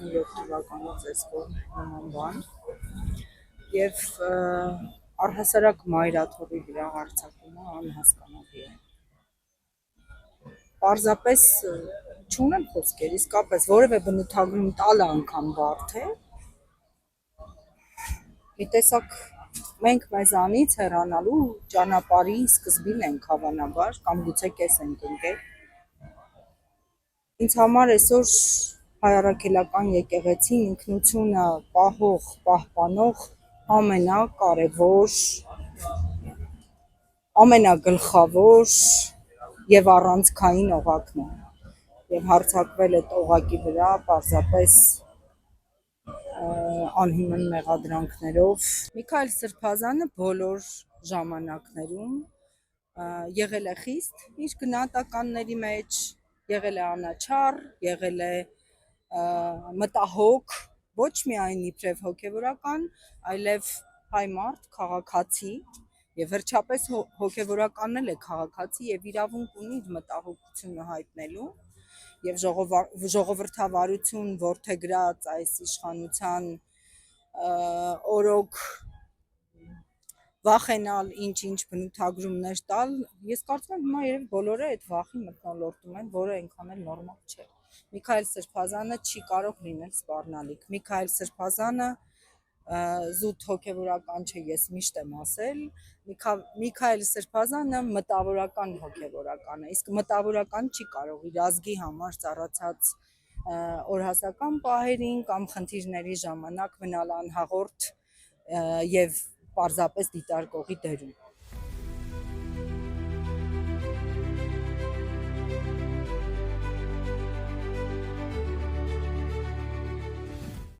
17 թվականից այսօր նման բան եւ առհասարակ մայրաթորի վրա հարձակումը անհասկանալի է։ Պարզապես չունեմ խոսքեր, իսկապես որևէ բնութագրում տալը անգամ բարդ է։ Մի տեսակ մենք մեզանից հեռանալու ճանապարհի սկզբին ենք հավանաբար, կամ գուցե կես ենք ընկել։ Ինձ համար այսօր հայ առաքելական եկեղեցին ինքնությունը պահող, պահպանող ամենակարևոր, ամենագլխավոր եւ առանցքային օղակն է։ Եվ հարձակվել այդ օղակի վրա պարզապես անհիմն մեղադրանքներով։ Միքայել Սրբազանը բոլոր ժամանակներում եղել է խիստ իր գնահատականների մեջ, եղել է անաչառ, եղել է մտահոգ, ոչ միայն իբրև հոգևորական, այլև հայ մարդ, քաղաքացի, եւ վերջապես հոգևորականն էլ է քաղաքացի եւ իրավունք ունի իր մտահոգությունը հայտնելու եւ ժողովրդավարություն որդեգրած այս իշխանության օրոք վախենալ ինչ-ինչ բնութագրումներ տալ, ես կարծում եմ հիմա երևի բոլորը այդ վախի մթնոլորտում են, որը այնքան էլ նորմալ չէ։ Միքայել Սրբազանը չի կարող լինել սպառնալիք։ Միքայել Սրբազանը զուտ հոգևորական չէ, ես միշտ եմ ասել, Միքայել Սրբազանը մտավորական հոգևորական է, իսկ մտավորական չի կարող իր ազգի համար ծառացած օրհասական պահերին կամ խնդիրների ժամանակ մնալ անհաղորդ եւ պարզապես դիտարկողի դերում։